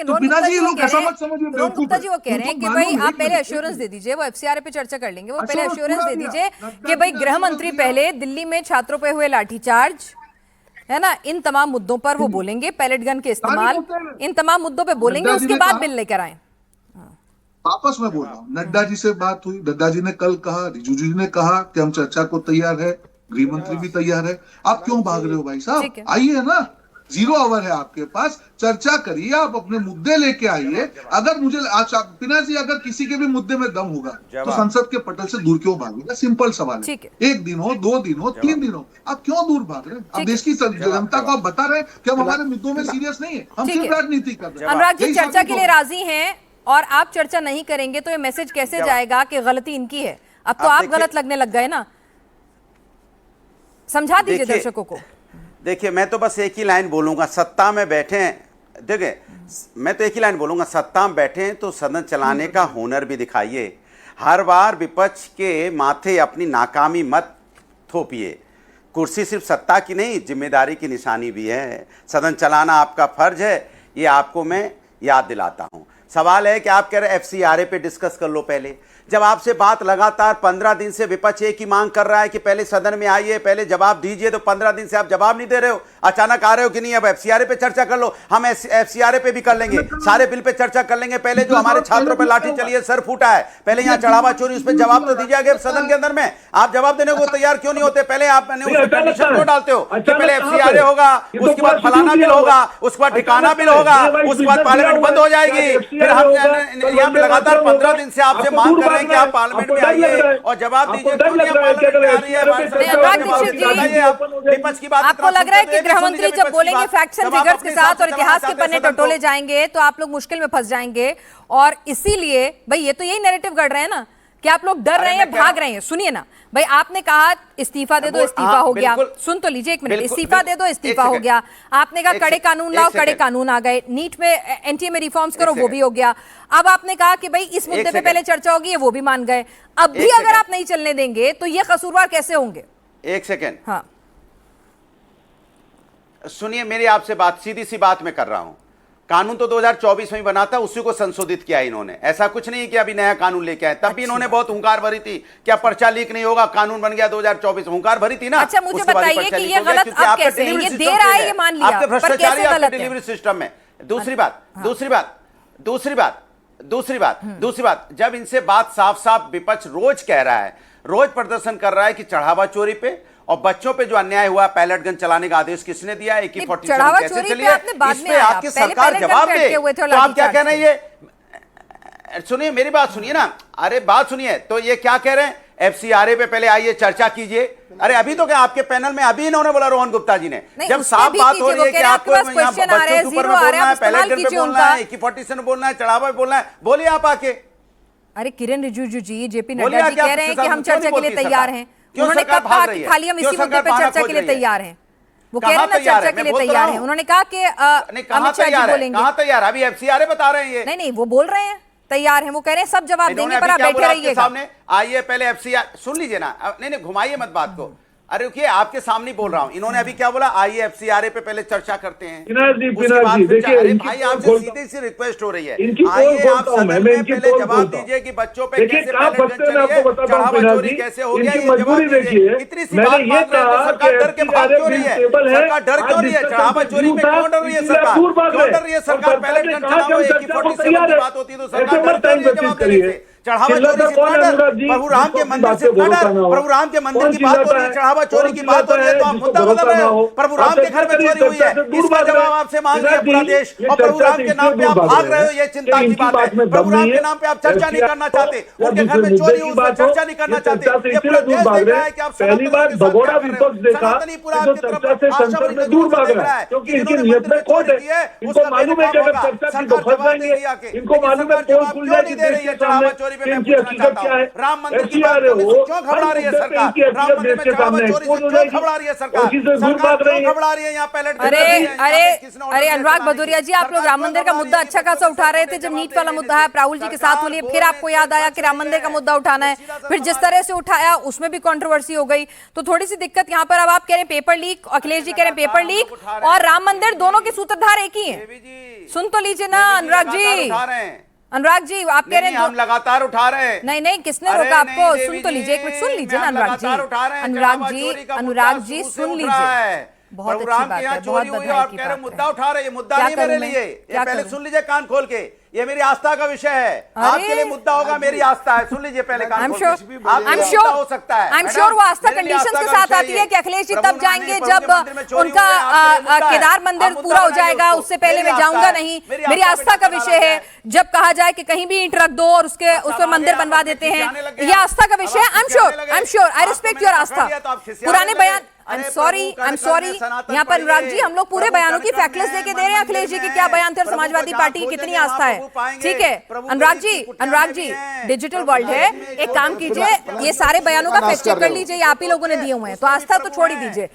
लेकिन तो बिना जी लोग ऐसा मत समझिए रोहन गुप्ता जी वो कह रहे हैं कि भाई आप पहले एश्योरेंस दे दीजिए, वो एफसीआरए पे चर्चा कर लेंगे, वो पहले एश्योरेंस दे दीजिए कि भाई गृह मंत्री पहले दिल्ली में छात्रों पे हुए लाठीचार्ज है ना, इन तमाम मुद्दों पर वो बोलेंगे, पैलेट गन के इस्तेमाल, इन तमाम मुद्दों पे बोलेंगे, उसके बाद बिल लेकर आए। वापस मैं बोल रहा हूँ, नड्डा जी से बात हुई, नड्डा जी ने कल कहा, रिजिजू जी ने कहा कि हम चर्चा को तैयार है, गृह मंत्री भी तैयार है। आप क्यों भाग रहे हो भाई साहब? आइए ना, 0 आवर है आपके पास, चर्चा करिए, आप अपने मुद्दे लेके आइए। अगर मुझे पिना जी, अगर किसी के भी मुद्दे में दम होगा तो संसद के पटल से दूर क्यों भागेगा? सिंपल सवाल है। 1 दिन हो, 2 दिन हो, 3 दिन हो, आप क्यों दूर भाग रहे हैं? आप देश की जनता को आप बता रहे हैं कि हम हमारे मुद्दों में सीरियस नहीं है, हम सिर्फ राजनीति कर रहे हैं। अनुराग जी चर्चा के लिए राजी हैं और आप चर्चा नहीं करेंगे तो ये मैसेज कैसे जाएगा कि गलती इनकी है? अब तो आप गलत लगने लग गए ना, समझा दीजिए दर्शकों को। देखिए, मैं तो बस एक ही लाइन बोलूंगा, सत्ता में बैठे हैं, देखिए मैं तो एक ही लाइन बोलूंगा, सत्ता में बैठे हैं तो सदन चलाने का हुनर भी दिखाइए। हर बार विपक्ष के माथे अपनी नाकामी मत थोपिए। कुर्सी सिर्फ सत्ता की नहीं, जिम्मेदारी की निशानी भी है। सदन चलाना आपका फर्ज है, ये आपको मैं याद दिलाता हूं। सवाल है कि आप कह रहे एफसीआरए पे डिस्कस कर लो पहले, जब आपसे बात लगातार 15 दिन से विपक्ष एक ही मांग कर रहा है कि पहले सदन में आइए, पहले जवाब दीजिए, तो 15 दिन से आप जवाब नहीं दे रहे हो, अचानक आ रहे हो कि नहीं अब एफसीआरए पे चर्चा कर लो। हम एफसीआरए पे भी कर लेंगे, सारे बिल पे चर्चा कर लेंगे। पहले जो हमारे छात्रों पे लाठी चली है, सर फूटा है, पहले यहाँ चढ़ावा चोरी, उस पर जवाब तो दीजिए आगे सदन के अंदर में। आप जवाब देने को तैयार क्यों नहीं होते? पहले आप कंडीशन क्यों डालते हो कि पहले एफसीआरए होगा, उसके बाद फलाना बिल होगा, उसके बाद ठिकाना बिल होगा, उसके बाद पार्लियामेंट बंद हो जाएगी। फिर हम यहाँ पे लगातार 15 दिन से आपसे मांग कर रहे हैं कि आप पार्लियामेंट में आइए और जवाब दीजिए। आपको लग रहा है कि गृह मंत्री जब बोलेंगे फैक्ट्स एंड फिगर्स के साथ और इतिहास के पन्ने टटोले जाएंगे तो आप लोग मुश्किल में फंस जाएंगे, और इसीलिए भाई ये तो यही नैरेटिव गढ़ रहे हैं ना कि आप लोग डर रहे हैं, भाग रहे हैं। सुनिए ना भाई, आपने कहा इस्तीफा दे दो, इस्तीफा हो गया, सुन तो लीजिए एक मिनट, इस्तीफा दे दो, इस्तीफा हो गया। आपने कहा कड़े कानून लाओ, कड़े कानून आ गए, नीट में एनटीए में रिफॉर्म्स करो, वो भी हो गया। अब आपने कहा कि भाई इस मुद्दे पे पहले चर्चा होगी, वो भी मान गए। अब भी अगर आप नहीं चलने देंगे तो ये कसूरवार कैसे होंगे? एक सेकेंड, हाँ सुनिए मेरी आपसे बात, सीधी सी बात मैं कर रहा हूं। कानून तो 2024 में ही बना था, उसी को संशोधित किया इन्होंने। ऐसा कुछ नहीं कि अभी नया कानून लेके आए, तब भी इन्होंने बहुत हुंकार भरी थी, क्या पर्चा लीक नहीं होगा, कानून बन गया 2024 में, हुंकार भरी थी ना। अच्छा मुझे बताइए कि ये गलत अब कैसे है? ये देर आए ये मान लिया, आपके पर भ्रष्टाचारी कैसे गलत डिलीवरी सिस्टम में। दूसरी बात, जब इनसे बात साफ साफ विपक्ष रोज कह रहा है, रोज प्रदर्शन कर रहा है कि चढ़ावा चोरी पे और बच्चों पे जो अन्याय हुआ, पैलेट गन चलाने का आदेश किसने दिया, AK-47 कैसे चली है, इस पे आपकी सरकार जवाब दे। तो आप क्या कह रहे हैं? ये सुनिए मेरी बात सुनिए ना, अरे बात सुनिए। तो ये क्या कह रहे हैं, एफसीआरए पे पहले आइए चर्चा कीजिए। अरे अभी तो क्या आपके पैनल में अभी इन्होंने बोला, रोहन गुप्ता जी ने, जब साफ बात हो रही है कि आपको बच्चों के ऊपर में बोलना है, पैलेट गन पे बोलना है, AK-47 बोलना है, चढ़ावा पे बोलना है, बोलिए आप आके। अरे किरण रिजिजू जी, जेपी नड्डा जी कह रहे हैं कि हम चर्चा के लिए तैयार हैं। उन्होंने कब कहा कि खाली हम इसी मुद्दे पे चर्चा के लिए तैयार हैं? वो कह रहे हैं ना चर्चा के लिए तैयार हैं। उन्होंने कहा कि अमित शाह जी बोलेंगे। कहां तैयार? अभी एफसीआरए बता रहे हैं ये। नहीं वो बोल रहे हैं तैयार हैं, वो कह रहे हैं सब जवाब देंगे, पर आप बैठे रहिएगा। सामने आइए पहले एफसीआर सुन लीजिए ना, नहीं घुमाइए मत बात को। अरे रुकिए, आपके सामने बोल रहा हूं। इन्होंने अभी क्या बोला, आइए एफसीआरए पे पहले चर्चा करते हैं। अरे भाई आपसे सीधी सी रिक्वेस्ट हो रही है, आइए आप सदन में पहले जवाब दीजिए कि बच्चों पे कैसे पैलेट गन चली है, चढ़ावा चोरी कैसे हो गया, ये जवाब दीजिए। इतनी सी बात मान रहे हैं तो सरकार डर के भाग क्यों रही है? सरकार डर क्यों रही है? चढ़ावा चोरी में क्यों डर रही है सरकार? क्यों डर रही है सरकार? पैलेट गन चलाओ, AK-47 की बात होती है तो सरकार डर क्यों रही है जवाब देने से? चढ़ावा चोरी से प्रभु राम के मंदिर से प्रभु राम के मंदिर की बात हो रही है, चढ़ावा चोरी की बात हो रही है, तो आप मुद्दा बदल रहे हो। प्रभु राम के घर में चोरी हुई है, इसका जवाब आपसे मांग रहे हैं पूरा देश, और प्रभु राम के नाम पे आप भाग रहे हो, ये चिंता की बात है। प्रभु राम के नाम पे आप चर्चा नहीं करना चाहते, उनके घर में चोरी हुई, उसमें चर्चा नहीं करना चाहते। ये पूरा देश देख रहा है कि आप पहली बार भगोड़ा विपक्ष देखा तो चर्चा से संसद में दूर भाग रहा है, क्योंकि इनकी नियत में खोट है। इनको मालूम है कि अगर चर्चा की तो फंस जाएंगे, इनको मालूम है पोल खुल जाएगी देश के सामने। चोरी पे कि मैं इनकी पूछना हकीकत चाहता क्या है। हूं। राम मंदिर की FCR बात है करने वो, से क्यों घबरा रही है हर मुद्दे पे सरकार? इनकी राम हकीकत मंदिर देश में के जावा सामने चोरी से एक्सपोज हो क्यों जाएगी घबरा रही है और सरकार? चीजें दूर सरकार भाग क्यों रही है। घबरा रही है? यहाँ पैलेट अरे दे रही है, यहाँ अरे पे किसने order अरे दिया अनुराग चलाने भदौरिया की? जी, आप लोग सरकार राम क्यों मंदिर का घबरा मुद्दा रही है अच्छा कि खासा पेपर उठा रहे से थे जब जवाब नीट दे वाला देने मुद्दा से? है, राहुल जी के साथ सरकार बोलिए, फिर बोलने आपको से याद आया पक्ष कि राम नहीं मंदिर का है। मुद्दा उठाना है, सीधा सा फिर जिस सवाल तरह से उठाया उसमें भी कंट्रोवर्सी हो गई, तो थोड़ी सी दिक्कत यहाँ पर। अब आप कह रहे हैं पेपर लीक, अखिलेश जी कह रहे हैं पेपर लीक और राम मंदिर, दोनों के सूत्रधार एक ही देवी हैं। जी, सुन तो लीजिए ना देवी अनुराग लगातार जी, उठा रहे हैं। अनुराग जी आप कह रहे नहीं, हम हैं लगातार उठा रहे हैं। नहीं नहीं, किसने अरे रोका नहीं आपको? देवी सुन तो जी, लीजिए, एक मिनट सुन लीजिए ना हम अनुराग जी, लगातार उठा रहे हैं। अनुराग जनाबा जी, चोरी का अनुराग मुद्दा जी शुरू से सुन उठ रहा लीजिए, है। बहुत प्रभु अच्छी राम बात के यहाँ है, बहुत चोरी हुई बधाई और की कह रहे बात मुद्दा है। उठा रहे हैं। ये मुद्दा क्या नहीं मेरे करूं मैं? लिए, ये क्या पहले करूं? सुन लीजिए कान खोल के, ये मेरी आस्था का विषय है। आपके लिए मुद्दा होगा, मेरी आस्था है। सुन लीजिए पहले कान खोल के। आपके लिए मुद्दा हो सकता है। वो आस्था कंडीशंस के साथ आती है कि अखिलेश जी तब जाएंगे जब उनका केदार मंदिर पूरा हो जाएगा, उससे पहले मैं जाऊंगा नहीं। मेरी आस्था का विषय है। जब कहा जाए कि कहीं भी ईंट रख दो और उसके उस पर मंदिर बनवा देते हैं, ये आस्था का विषय है। I am sure, I respect your aastha. पुराने बयान, आई एम सॉरी, यहाँ पर अनुराग जी हम लोग पूरे बयानों की फैक्टलेस देके दे रहे हैं। अखिलेश जी के क्या बयान थे और समाजवादी पार्टी की कितनी आस्था है, ठीक है अनुराग जी, डिजिटल वर्ल्ड है, एक काम कीजिए, ये सारे बयानों का फैक्ट चेक कर लीजिए, ये आप ही लोगों ने दिए हुए हैं, तो आस्था तो छोड़ ही दीजिए।